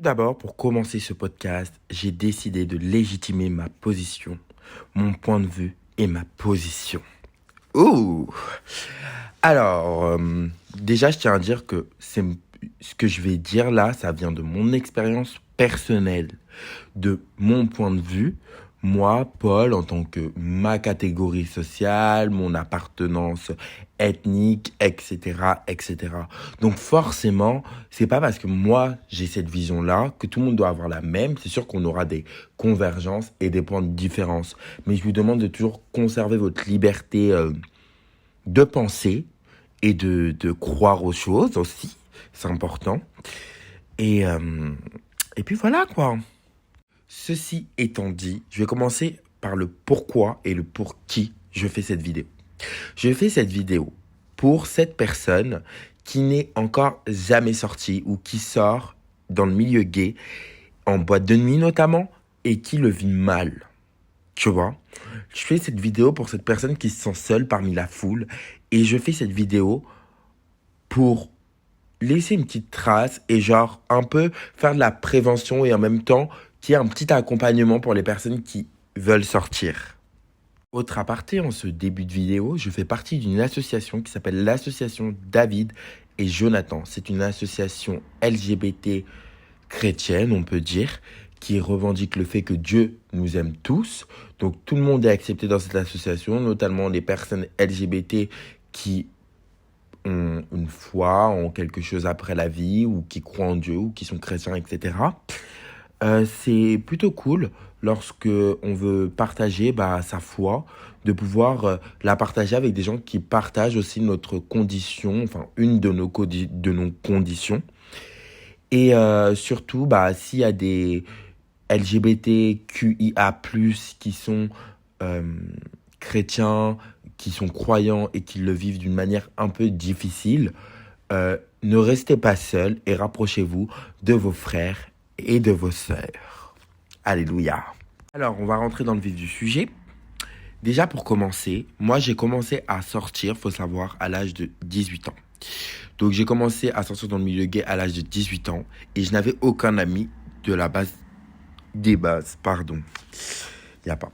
D'abord, pour commencer ce podcast, j'ai décidé de légitimer ma position, mon point de vue et ma position. Ouh! Alors, déjà, je tiens à dire que ce que je vais dire là, ça vient de mon expérience personnelle, de mon point de vue. Moi, Paul, en tant que ma catégorie sociale, mon appartenance ethnique, etc., etc. Donc forcément, c'est pas parce que moi j'ai cette vision-là que tout le monde doit avoir la même. C'est sûr qu'on aura des convergences et des points de différence. Mais je vous demande de toujours conserver votre liberté de penser et de croire aux choses aussi. C'est important. Et, euh, et puis voilà quoi. Ceci étant dit, je vais commencer par le pourquoi et le pour qui je fais cette vidéo. Je fais cette vidéo pour cette personne qui n'est encore jamais sortie ou qui sort dans le milieu gay, en boîte de nuit notamment, et qui le vit mal. Tu vois, je fais cette vidéo pour cette personne qui se sent seule parmi la foule et je fais cette vidéo pour laisser une petite trace et genre un peu faire de la prévention et en même temps qu'il y ait un petit accompagnement pour les personnes qui veulent sortir. Autre aparté, en ce début de vidéo, je fais partie d'une association qui s'appelle l'association David et Jonathan. C'est une association LGBT chrétienne, on peut dire, qui revendique le fait que Dieu nous aime tous. Donc tout le monde est accepté dans cette association, notamment les personnes LGBT qui ont une foi en quelque chose après la vie, ou qui croient en Dieu, ou qui sont chrétiens, etc. C'est plutôt cool lorsque on veut partager sa foi, de pouvoir la partager avec des gens qui partagent aussi notre condition, enfin une de nos conditions. Et surtout, s'il y a des LGBTQIA+, qui sont chrétiens, qui sont croyants et qui le vivent d'une manière un peu difficile, ne restez pas seuls et rapprochez-vous de vos frères et de vos sœurs. Alléluia. Alors, on va rentrer dans le vif du sujet. Déjà, pour commencer, moi, j'ai commencé à sortir, faut savoir, à l'âge de 18 ans. Donc, j'ai commencé à sortir dans le milieu gay à l'âge de 18 ans et je n'avais aucun ami de la base des bases, pardon. Il n'y a pas.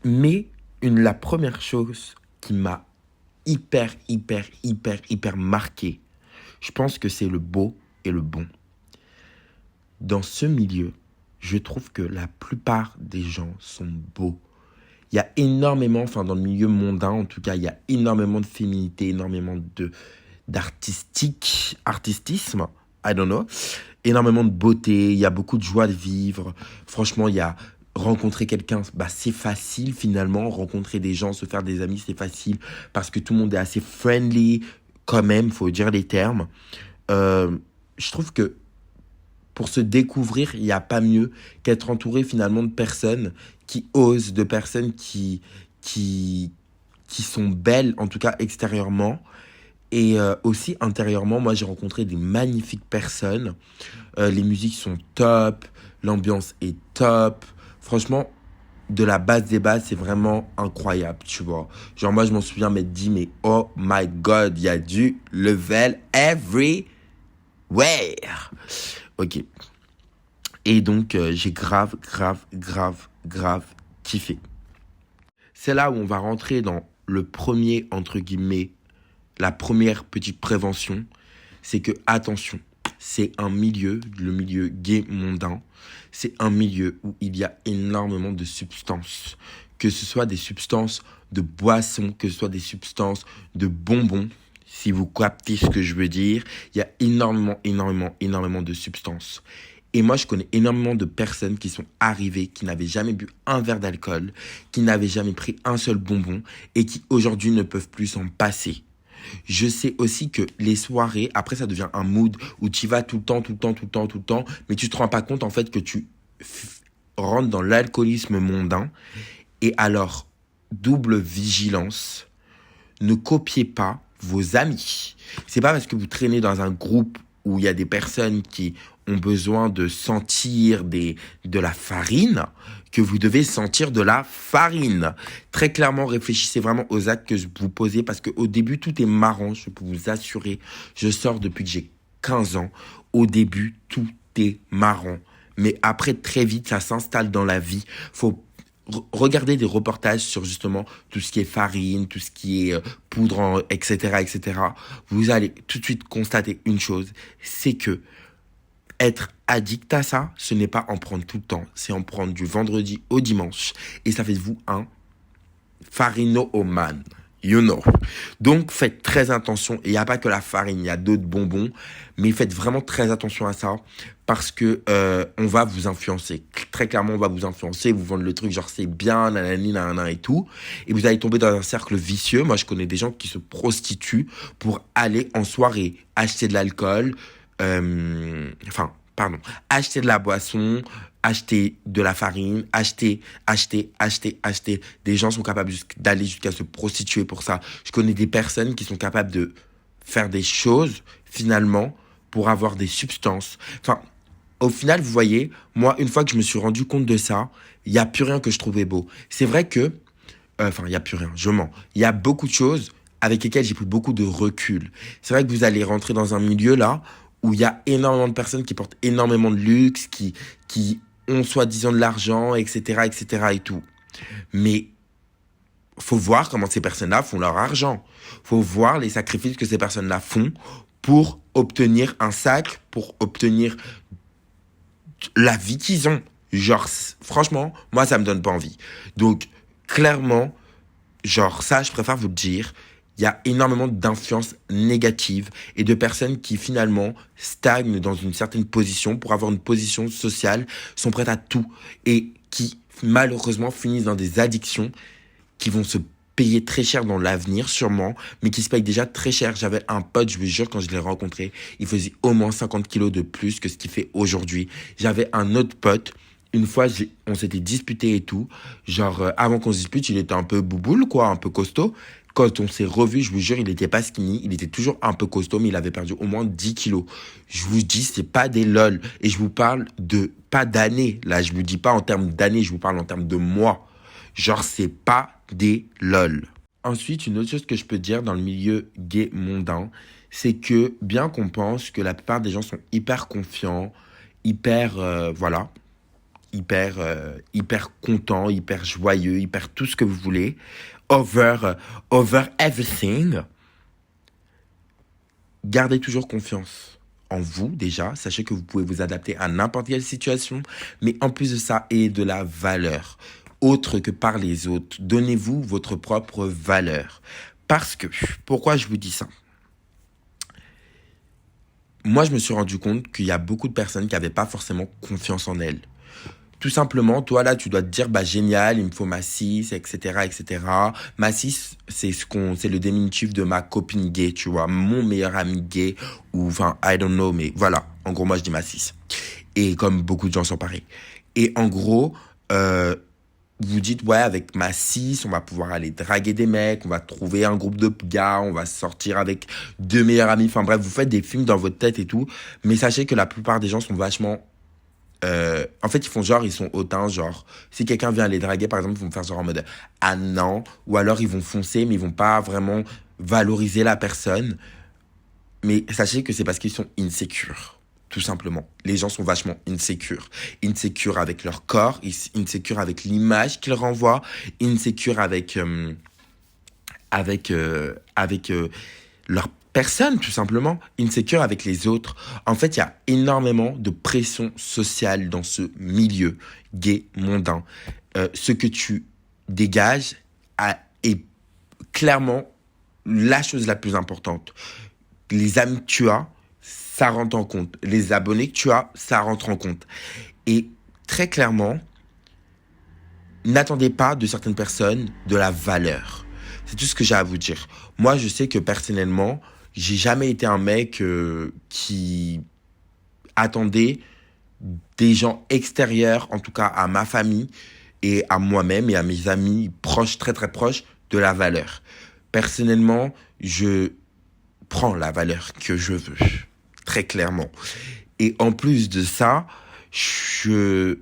Mais la première chose qui m'a hyper marqué, je pense que c'est le beau et le bon. Dans ce milieu, je trouve que la plupart des gens sont beaux. Il y a énormément, dans le milieu mondain en tout cas, il y a énormément de féminité, énormément d'artistisme, I don't know, énormément de beauté, il y a beaucoup de joie de vivre. Franchement, il y a rencontrer quelqu'un, c'est facile finalement, rencontrer des gens, se faire des amis, c'est facile parce que tout le monde est assez friendly quand même, faut dire les termes. Je trouve que pour se découvrir, il n'y a pas mieux qu'être entouré finalement de personnes qui osent, de personnes qui sont belles, en tout cas extérieurement. Et aussi intérieurement, moi j'ai rencontré des magnifiques personnes. Les musiques sont top, l'ambiance est top. Franchement, de la base des bases, c'est vraiment incroyable, tu vois. Genre moi je m'en souviens m'être dit, mais oh my god, il y a du level everywhere. Ok. Et donc, j'ai grave kiffé. C'est là où on va rentrer dans le premier, entre guillemets, la première petite prévention. C'est que, attention, c'est un milieu, le milieu gay mondain, c'est un milieu où il y a énormément de substances. Que ce soit des substances de boissons, que ce soit des substances de bonbons. Si vous captez ce que je veux dire, il y a énormément de substances. Et moi, je connais énormément de personnes qui sont arrivées, qui n'avaient jamais bu un verre d'alcool, qui n'avaient jamais pris un seul bonbon et qui aujourd'hui ne peuvent plus s'en passer. Je sais aussi que les soirées, après ça devient un mood où tu y vas tout le temps, mais tu te rends pas compte en fait que tu rentres dans l'alcoolisme mondain. Et alors, double vigilance, ne copiez pas vos amis. C'est pas parce que vous traînez dans un groupe où il y a des personnes qui ont besoin de sentir de la farine que vous devez sentir de la farine. Très clairement, réfléchissez vraiment aux actes que vous posez parce qu'au début, tout est marrant, je peux vous assurer. Je sors depuis que j'ai 15 ans. Au début, tout t'es marrant. Mais après, très vite, ça s'installe dans la vie. Faut regarder des reportages sur justement tout ce qui est farine, tout ce qui est poudre, etc., etc. Vous allez tout de suite constater une chose, c'est que être addict à ça, ce n'est pas en prendre tout le temps, c'est en prendre du vendredi au dimanche. Et ça fait de vous un farino-man. You know. Donc, faites très attention. Et il n'y a pas que la farine, il y a d'autres bonbons. Mais faites vraiment très attention à ça. Parce que on va vous influencer. Très clairement, on va vous influencer. Vous vendre le truc, genre c'est bien, nanani, nanana et tout. Et vous allez tomber dans un cercle vicieux. Moi, je connais des gens qui se prostituent pour aller en soirée, acheter de l'alcool. Acheter de la boisson, acheter de la farine, acheter. Des gens sont capables d'aller jusqu'à se prostituer pour ça. Je connais des personnes qui sont capables de faire des choses, finalement, pour avoir des substances. Enfin, au final, vous voyez, moi, une fois que je me suis rendu compte de ça, il n'y a plus rien que je trouvais beau. C'est vrai que, il n'y a plus rien, je mens. Il y a beaucoup de choses avec lesquelles j'ai pris beaucoup de recul. C'est vrai que vous allez rentrer dans un milieu, là, où il y a énormément de personnes qui portent énormément de luxe, qui ont soi-disant de l'argent, etc., et tout. Mais faut voir comment ces personnes-là font leur argent. Faut voir les sacrifices que ces personnes-là font pour obtenir un sac, pour obtenir la vie qu'ils ont. Genre, franchement, moi, ça me donne pas envie. Donc, clairement, genre, ça, je préfère vous le dire. Il y a énormément d'influences négatives et de personnes qui finalement stagnent dans une certaine position pour avoir une position sociale, sont prêtes à tout et qui malheureusement finissent dans des addictions qui vont se payer très cher dans l'avenir sûrement, mais qui se payent déjà très cher. J'avais un pote, je vous jure, quand je l'ai rencontré, il faisait au moins 50 kilos de plus que ce qu'il fait aujourd'hui. J'avais un autre pote, une fois, on s'était disputé et tout. Genre, avant qu'on se dispute, il était un peu bouboule, quoi, un peu costaud. Quand on s'est revu, je vous jure, il était pas skinny. Il était toujours un peu costaud, mais il avait perdu au moins 10 kilos. Je vous dis, c'est pas des lol. Et je vous parle de, pas d'années. Là, je vous dis pas en termes d'années, je vous parle en termes de mois. Genre, c'est pas des lol. Ensuite, une autre chose que je peux dire dans le milieu gay mondain, c'est que bien qu'on pense que la plupart des gens sont hyper confiants, hyper content, hyper joyeux, hyper tout ce que vous voulez, over everything. Gardez toujours confiance en vous déjà. Sachez que vous pouvez vous adapter à n'importe quelle situation, mais en plus de ça, ayez de la valeur, autre que par les autres. Donnez-vous votre propre valeur. Parce que, pourquoi je vous dis ça ? Moi, je me suis rendu compte qu'il y a beaucoup de personnes qui n'avaient pas forcément confiance en elles. Tout simplement, toi là, tu dois te dire, bah génial, il me faut ma cis, etc., etc. Ma cis, c'est le diminutif de ma copine gay, tu vois, mon meilleur ami gay, ou enfin, I don't know, mais voilà. En gros, moi, je dis ma cis. Et comme beaucoup de gens sont pareils. Et en gros, vous dites, ouais, avec ma cis, on va pouvoir aller draguer des mecs, on va trouver un groupe de gars, on va sortir avec deux meilleurs amis. Enfin bref, vous faites des films dans votre tête et tout. Mais sachez que la plupart des gens sont vachement... en fait, ils font genre, ils sont hautains, genre, si quelqu'un vient les draguer, par exemple, ils vont faire genre en mode, ah non, ou alors ils vont foncer, mais ils vont pas vraiment valoriser la personne. Mais sachez que c'est parce qu'ils sont insécures, tout simplement. Les gens sont vachement insécures. Insécures avec leur corps, insécures avec l'image qu'ils renvoient, insécures avec leur personne, tout simplement, insécure avec les autres. En fait, il y a énormément de pression sociale dans ce milieu gay mondain. Ce que tu dégages est clairement la chose la plus importante. Les amis que tu as, ça rentre en compte. Les abonnés que tu as, ça rentre en compte. Et très clairement, n'attendez pas de certaines personnes de la valeur. C'est tout ce que j'ai à vous dire. Moi, je sais que personnellement, j'ai jamais été un mec qui attendait des gens extérieurs, en tout cas à ma famille et à moi-même et à mes amis proches, très très proches, de la valeur. Personnellement, je prends la valeur que je veux, très clairement. Et en plus de ça, il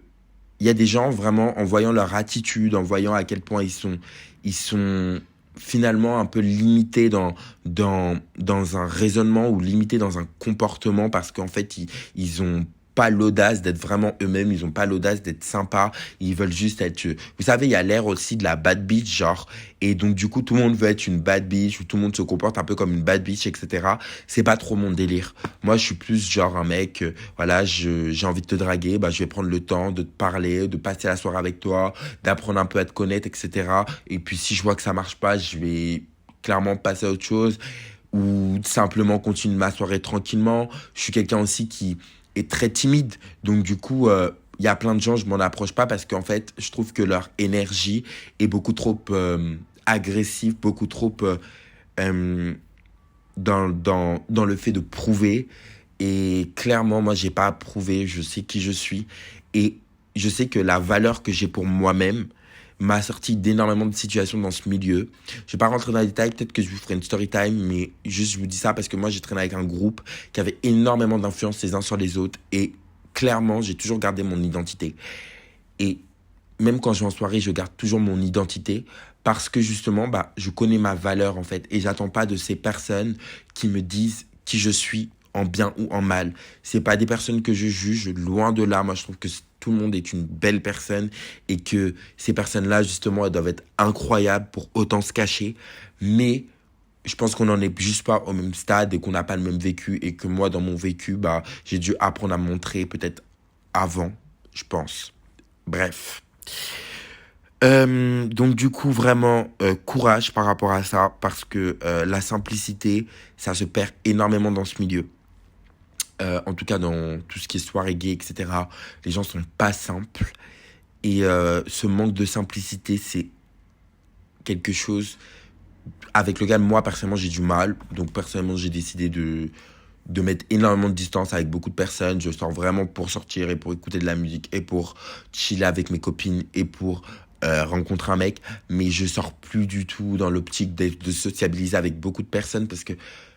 y a des gens vraiment, en voyant leur attitude, en voyant à quel point ils sont finalement un peu limités dans un raisonnement ou limités dans un comportement parce qu'en fait, ils ont pas l'audace d'être vraiment eux-mêmes, ils ont pas l'audace d'être sympas, ils veulent juste être... Vous savez, il y a l'air aussi de la bad bitch, genre, et donc du coup, tout le monde veut être une bad bitch, ou tout le monde se comporte un peu comme une bad bitch, etc. C'est pas trop mon délire. Moi, je suis plus genre un mec, voilà, j'ai envie de te draguer, bah, je vais prendre le temps de te parler, de passer la soirée avec toi, d'apprendre un peu à te connaître, etc. Et puis, si je vois que ça marche pas, je vais clairement passer à autre chose, ou simplement continuer ma soirée tranquillement. Je suis quelqu'un aussi qui est très timide. Donc du coup, il y a plein de gens, je m'en approche pas parce qu'en fait, je trouve que leur énergie est beaucoup trop agressive, beaucoup trop euh, dans le fait de prouver. Et clairement, moi, j'ai pas à prouver, je sais qui je suis. Et je sais que la valeur que j'ai pour moi-même m'a sorti d'énormément de situations dans ce milieu. Je vais pas rentrer dans les détails, peut-être que je vous ferai une story time, mais juste je vous dis ça parce que moi j'ai traîné avec un groupe qui avait énormément d'influence les uns sur les autres et clairement j'ai toujours gardé mon identité. Et même quand je vais en soirée, je garde toujours mon identité parce que justement, bah, je connais ma valeur en fait et j'attends pas de ces personnes qui me disent qui je suis en bien ou en mal. C'est pas des personnes que je juge, loin de là. Moi, je trouve que tout le monde est une belle personne et que ces personnes-là, justement, elles doivent être incroyables pour autant se cacher. Mais je pense qu'on n'en est juste pas au même stade et qu'on n'a pas le même vécu et que moi, dans mon vécu, bah, j'ai dû apprendre à me montrer peut-être avant, je pense. Bref. Donc du coup vraiment courage par rapport à ça parce que la simplicité ça se perd énormément dans ce milieu. En tout cas dans tout ce qui est soirée gay, etc. Les gens sont pas simples et ce manque de simplicité c'est quelque chose avec lequel moi personnellement j'ai du mal. Donc personnellement j'ai décidé de mettre énormément de distance avec beaucoup de personnes. Je sors vraiment pour sortir et pour écouter de la musique et pour chiller avec mes copines et pour rencontrer un mec. Mais je sors plus du tout dans l'optique de sociabiliser avec beaucoup de personnes parce que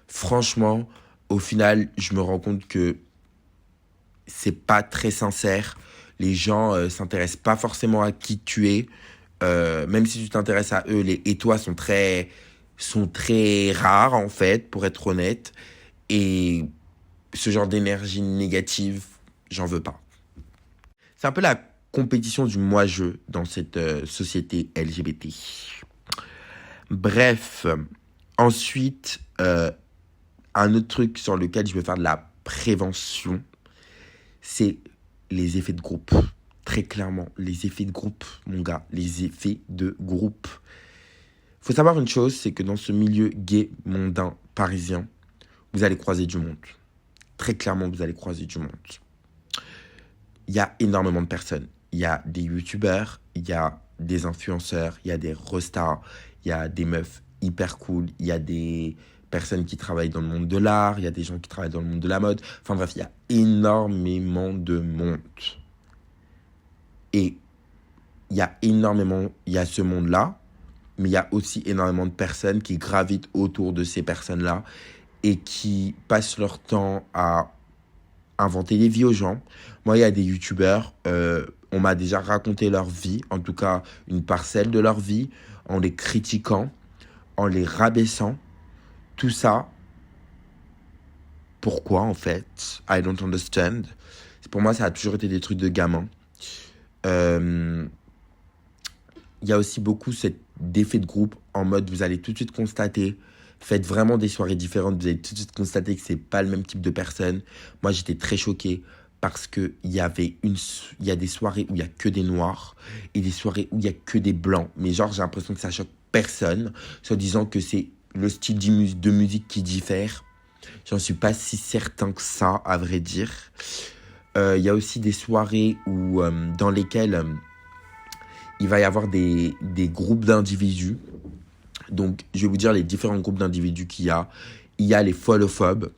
franchement, au final, je me rends compte que c'est pas très sincère. Les gens s'intéressent pas forcément à qui tu es. Même si tu t'intéresses à eux, les et toi sont très rares en fait, pour être honnête. Et ce genre d'énergie négative, j'en veux pas. C'est un peu la compétition du moi-je dans cette société LGBT. Bref, ensuite, un autre truc sur lequel je veux faire de la prévention, c'est les effets de groupe. Très clairement, les effets de groupe, mon gars, les effets de groupe. Faut savoir une chose, c'est que dans ce milieu gay, mondain, parisien, vous allez croiser du monde. Très clairement, vous allez croiser du monde. Il y a énormément de personnes. Il y a des youtubeurs, il y a des influenceurs, il y a des restas, il y a des meufs hyper cool, il y a des personnes qui travaillent dans le monde de l'art, il y a des gens qui travaillent dans le monde de la mode. Enfin bref, il y a énormément de monde. Et il y a ce monde-là, mais il y a aussi énormément de personnes qui gravitent autour de ces personnes-là et qui passent leur temps à inventer des vies aux gens. Moi, il y a des youtubeurs, on m'a déjà raconté leur vie, en tout cas une parcelle de leur vie, en les critiquant, en les rabaissant. Tout ça, pourquoi en fait? I don't understand. Pour moi, ça a toujours été des trucs de gamin. Il y a aussi beaucoup cet effet de groupe en mode vous allez tout de suite constater, faites vraiment des soirées différentes, vous allez tout de suite constater que c'est pas le même type de personne. Moi j'étais très choqué parce que il y a des soirées où il y a que des noirs et des soirées où il y a que des blancs. Mais genre j'ai l'impression que ça choque personne, soit disant que c'est le style de musique qui diffère. J'en suis pas si certain que ça, à vrai dire. Il y a aussi des soirées dans lesquelles il va y avoir des groupes d'individus. Donc, je vais vous dire les différents groupes d'individus qu'il y a. Il y a les follophobes,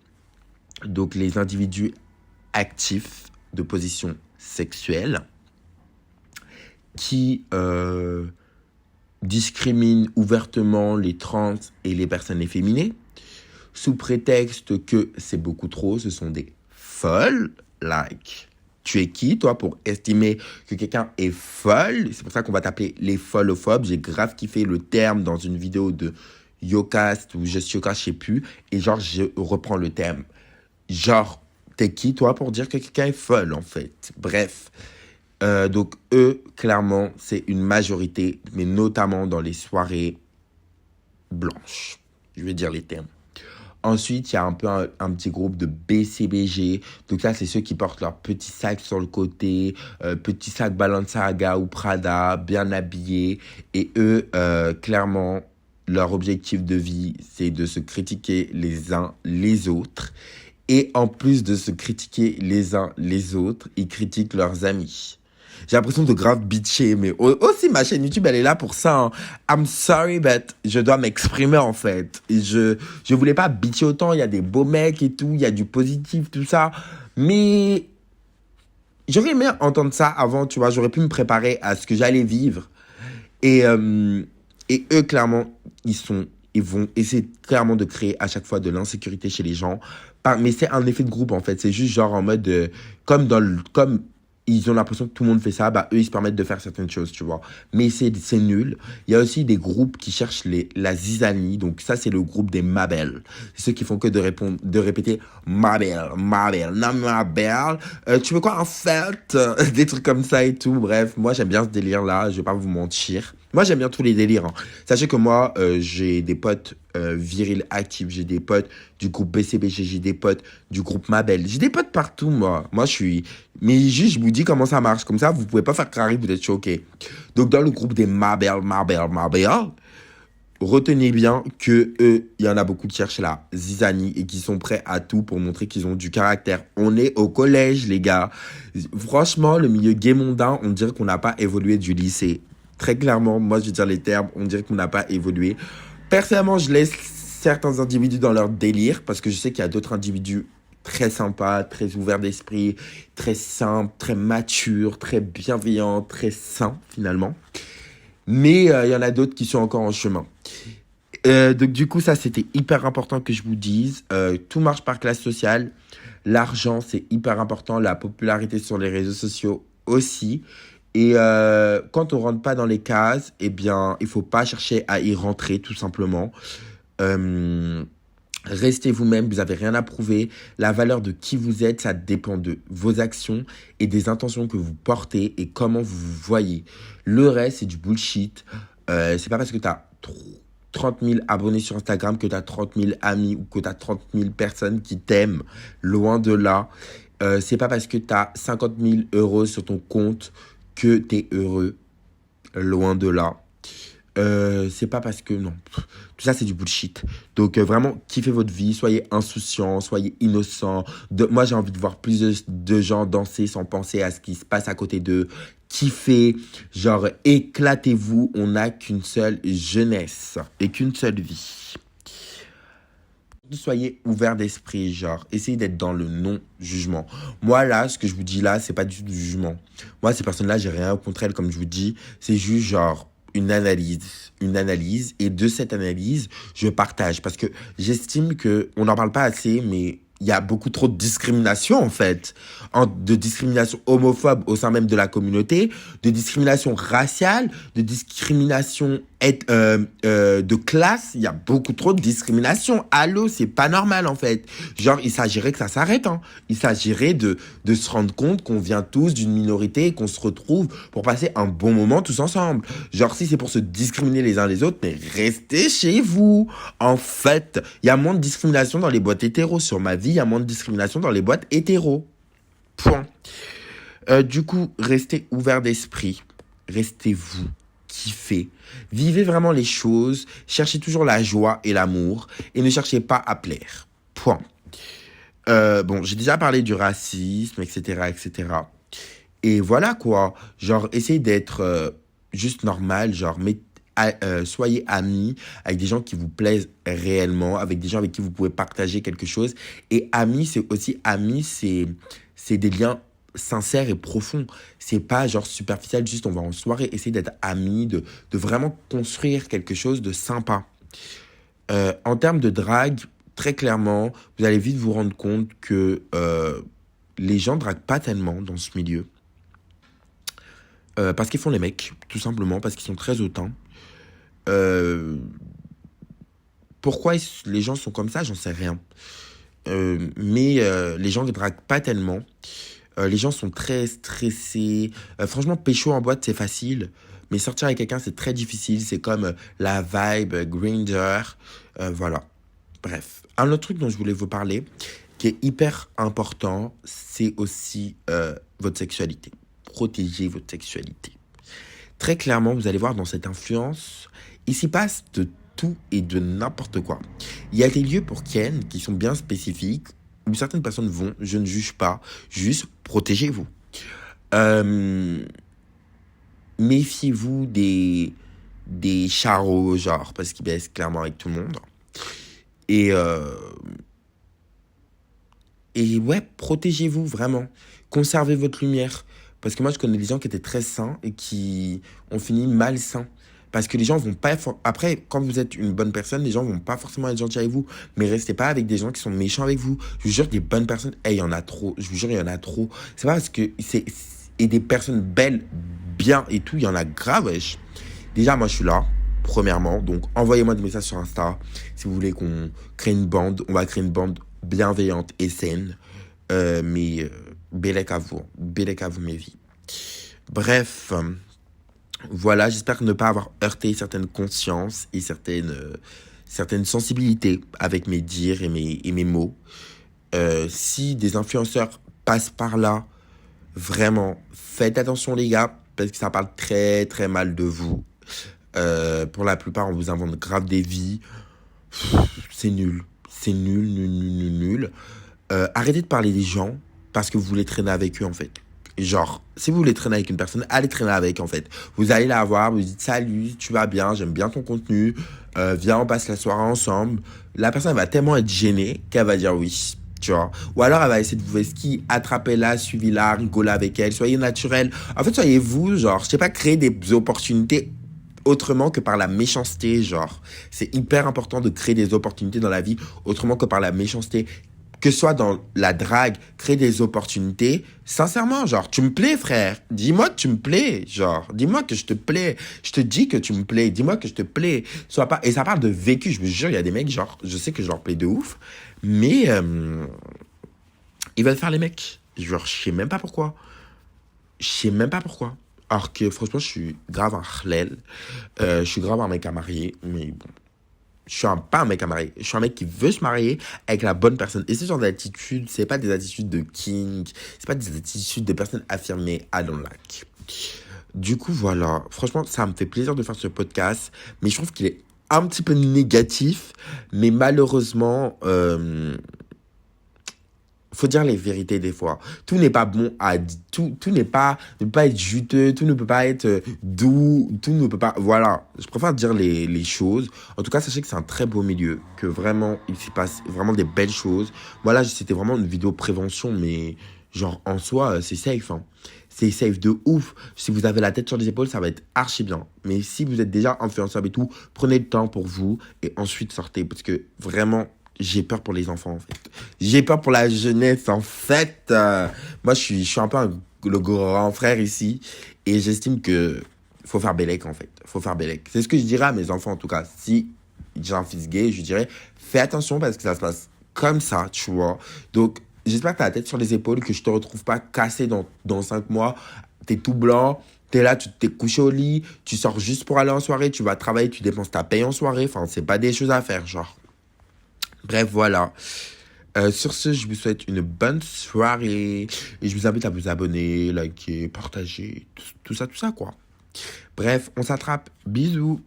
donc les individus actifs de position sexuelle qui discriminent ouvertement les trans et les personnes efféminées sous prétexte que c'est beaucoup trop, ce sont des folles, like... Tu es qui, toi, pour estimer que quelqu'un est folle? C'est pour ça qu'on va t'appeler les follophobes. J'ai grave kiffé le terme dans une vidéo de Yocast ou Just Yoka, je sais plus. Et genre, je reprends le terme. Genre, T'es qui, toi, pour dire que quelqu'un est folle, en fait? Bref. Donc, eux, clairement, c'est une majorité, mais notamment dans les soirées blanches. Je vais dire les termes. Ensuite, il y a un peu un petit groupe de BCBG. Donc là, c'est ceux qui portent leur petit sac sur le côté, petit sac Balenciaga ou Prada, bien habillés. Et eux, clairement, leur objectif de vie, c'est de se critiquer les uns les autres. Et en plus de se critiquer les uns les autres, ils critiquent leurs amis. J'ai l'impression de grave bitcher, mais aussi ma chaîne YouTube, elle est là pour ça. Hein. I'm sorry, but je dois m'exprimer en fait. Et je voulais pas bitcher autant, il y a des beaux mecs et tout, il y a du positif, tout ça. Mais j'aurais aimé entendre ça avant, tu vois, j'aurais pu me préparer à ce que j'allais vivre. Et, euh, et eux, clairement, ils vont essayer clairement de créer à chaque fois de l'insécurité chez les gens. Mais c'est un effet de groupe, en fait. C'est juste genre en mode, comme ils ont l'impression que tout le monde fait ça, bah eux, ils se permettent de faire certaines choses, tu vois. Mais c'est nul. Il y a aussi des groupes qui cherchent la zizanie. Donc ça, c'est le groupe des Mabel. C'est ceux qui font que de répéter Mabel, Mabel, non Mabel. Tu veux quoi en fait? Des trucs comme ça et tout. Bref, moi, j'aime bien ce délire-là. Je vais pas vous mentir. Moi, j'aime bien tous les délires. Hein. Sachez que moi, j'ai des potes virils actifs. J'ai des potes du groupe BCBG. J'ai des potes du groupe Mabel. J'ai des potes partout, moi. Moi, je suis... Mais juste, je vous dis comment ça marche. Comme ça, vous pouvez pas faire carré, vous êtes choqués. Donc, dans le groupe des Mabel, retenez bien que eux, il y en a beaucoup qui cherchent la zizanie et qui sont prêts à tout pour montrer qu'ils ont du caractère. On est au collège, les gars. Franchement, le milieu gay mondain, on dirait qu'on n'a pas évolué du lycée. Très clairement, moi, je vais dire les termes, on dirait qu'on n'a pas évolué. Personnellement, je laisse certains individus dans leur délire parce que je sais qu'il y a d'autres individus très sympas, très ouverts d'esprit, très simples, très matures, très bienveillants, très sains, finalement. Mais il y en a d'autres qui sont encore en chemin. Donc du coup, ça, c'était hyper important que je vous dise. Tout marche par classe sociale. L'argent, c'est hyper important. La popularité sur les réseaux sociaux aussi. Et quand on rentre pas dans les cases, eh bien, il faut pas chercher à y rentrer, tout simplement. Euh, Restez vous-même, vous n'avez rien à prouver. La valeur de qui vous êtes, ça dépend de vos actions et des intentions que vous portez et comment vous vous voyez. Le reste, c'est du bullshit. C'est pas parce que tu as 30 000 abonnés sur Instagram que tu as 30 000 amis ou que tu as 30 000 personnes qui t'aiment. Loin de là. C'est pas parce que tu as 50 000 euros sur ton compte que tu es heureux. Loin de là. C'est pas parce que non, tout ça c'est du bullshit. Donc vraiment kiffez votre vie, soyez insouciant, soyez innocent. Moi j'ai envie de voir plus de gens danser sans penser à ce qui se passe à côté d'eux. Kiffez, genre éclatez-vous. On n'a qu'une seule jeunesse et qu'une seule vie. Soyez ouverts d'esprit, genre essayez d'être dans le non-jugement. Moi là, ce que je vous dis là, c'est pas du tout du jugement. Moi ces personnes-là, j'ai rien contre elles comme je vous dis, c'est juste genre une analyse, et de cette analyse, je partage parce que j'estime que on n'en parle pas assez, mais il y a beaucoup trop de discrimination en fait, de discrimination homophobe au sein même de la communauté, de discrimination raciale, de discrimination de classe. Il y a beaucoup trop de discrimination. Allô, c'est pas normal en fait. Genre, il s'agirait que ça s'arrête. Hein. Il s'agirait de se rendre compte qu'on vient tous d'une minorité et qu'on se retrouve pour passer un bon moment tous ensemble. Genre, si c'est pour se discriminer les uns les autres, mais restez chez vous. En fait, il y a moins de discrimination dans les boîtes hétéros. Sur ma vie, il y a moins de discrimination dans les boîtes hétéros. Point. Du coup, restez ouverts d'esprit. Restez vous. Kiffez. Vivez vraiment les choses. Cherchez toujours la joie et l'amour. Et ne cherchez pas à plaire. Point. Bon, j'ai déjà parlé du racisme, etc., etc. Et voilà quoi. Genre, essayez d'être juste normal. Genre, soyez amis avec des gens qui vous plaisent réellement, avec des gens avec qui vous pouvez partager quelque chose. Et amis, c'est des liens sincères et profonds. C'est pas genre superficiel, juste on va en soirée. Essayez d'être amis, de vraiment construire quelque chose de sympa. En termes de drague, très clairement, vous allez vite vous rendre compte que les gens draguent pas tellement dans ce milieu. Parce qu'ils font les mecs, tout simplement, parce qu'ils sont très hautains. Pourquoi les gens sont comme ça, j'en sais rien. mais les gens ne draguent pas tellement. Les gens sont très stressés. Franchement, pécho en boîte, c'est facile. Mais sortir avec quelqu'un, c'est très difficile. C'est comme la vibe, Grindr. Voilà. Bref. Un autre truc dont je voulais vous parler, qui est hyper important, c'est aussi votre sexualité. Protégez votre sexualité. Très clairement, vous allez voir dans cette influence, il s'y passe de tout et de n'importe quoi. Il y a des lieux pour Ken qui sont bien spécifiques, où certaines personnes vont, je ne juge pas, juste protégez-vous. Euh, Méfiez-vous des charros, genre, parce qu'ils baissent clairement avec tout le monde. Et, euh, et ouais, protégez-vous vraiment. Conservez votre lumière. Parce que moi, je connais des gens qui étaient très sains et qui ont fini malsains. Parce que les gens vont pas... Après, quand vous êtes une bonne personne, les gens vont pas forcément être gentils avec vous. Mais restez pas avec des gens qui sont méchants avec vous. Je vous jure, des bonnes personnes... il y en a trop. Je vous jure, il y en a trop. C'est pas parce que... Et des personnes belles, bien et tout, il y en a grave, wesh. Déjà, moi, je suis là, premièrement. Donc, envoyez-moi des messages sur Insta. Si vous voulez qu'on crée une bande, on va créer une bande bienveillante et saine. Mais bellec à vous. Bellec à vous, mes vies. Bref, voilà, j'espère ne pas avoir heurté certaines consciences et certaines sensibilités avec mes dires et mes mots. Si des influenceurs passent par là, vraiment, faites attention les gars, parce que ça parle très très mal de vous. Pour la plupart, on vous invente grave des vies. C'est nul. C'est nul, nul, nul, nul, nul. Arrêtez de parler des gens parce que vous voulez traîner avec eux en fait. Genre, si vous voulez traîner avec une personne, allez traîner avec en fait. Vous allez la voir, vous dites salut, tu vas bien, j'aime bien ton contenu, viens on passe la soirée ensemble. La personne elle va tellement être gênée qu'elle va dire oui. Tu vois. Ou alors elle va essayer de vous esquiver, attrapez-la, suivez-la, rigolez avec elle, soyez naturel. En fait, soyez vous, genre, je sais pas, créer des opportunités autrement que par la méchanceté, genre. C'est hyper important de créer des opportunités dans la vie autrement que par la méchanceté. Que ce soit dans la drague, créer des opportunités, sincèrement, genre, tu me plais, frère. Dis-moi que tu me plais, genre. Dis-moi que je te plais. Je te dis que tu me plais. Dis-moi que je te plais. Sois pas... Et ça parle de vécu, je me jure, il y a des mecs, genre, je sais que je leur plais de ouf, mais ils veulent faire les mecs. Genre, je sais même pas pourquoi. Je sais même pas pourquoi. Alors que franchement, je suis grave un chlel. Je suis grave un mec à marier. Mais bon, pas un mec à marier. Je suis un mec qui veut se marier avec la bonne personne. Et ce genre d'attitude, c'est pas des attitudes de king. C'est pas des attitudes de personnes affirmées. I don't like. Du coup, voilà. Franchement, ça me fait plaisir de faire ce podcast. Mais je trouve qu'il est un petit peu négatif. Mais malheureusement... faut dire les vérités des fois. Tout n'est pas bon à tout ne peut pas être juteux, tout ne peut pas être doux, tout ne peut pas voilà, je préfère dire les choses. En tout cas, sachez que c'est un très beau milieu, que vraiment il s'y passe vraiment des belles choses. Voilà, c'était vraiment une vidéo prévention mais genre en soi, c'est safe hein. C'est safe de ouf. Si vous avez la tête sur les épaules, ça va être archi bien. Mais si vous êtes déjà influenceur et tout, prenez le temps pour vous et ensuite sortez parce que vraiment j'ai peur pour les enfants, en fait. J'ai peur pour la jeunesse, en fait. Moi, je suis un peu le grand frère ici. Et j'estime que faut faire bellec, en fait. Faut faire bellec. C'est ce que je dirais à mes enfants, en tout cas. Si j'ai un fils gay, je dirais, fais attention parce que ça se passe comme ça, tu vois. Donc, j'espère que tu as la tête sur les épaules, que je te retrouve pas cassé dans 5 mois. T'es tout blanc. T'es là, tu t'es couché au lit. Tu sors juste pour aller en soirée. Tu vas travailler, tu dépenses ta paye en soirée. Enfin, c'est pas des choses à faire, genre. Bref, voilà. Sur ce, je vous souhaite une bonne soirée et je vous invite à vous abonner, liker, partager, tout ça, quoi. Bref, on s'attrape. Bisous.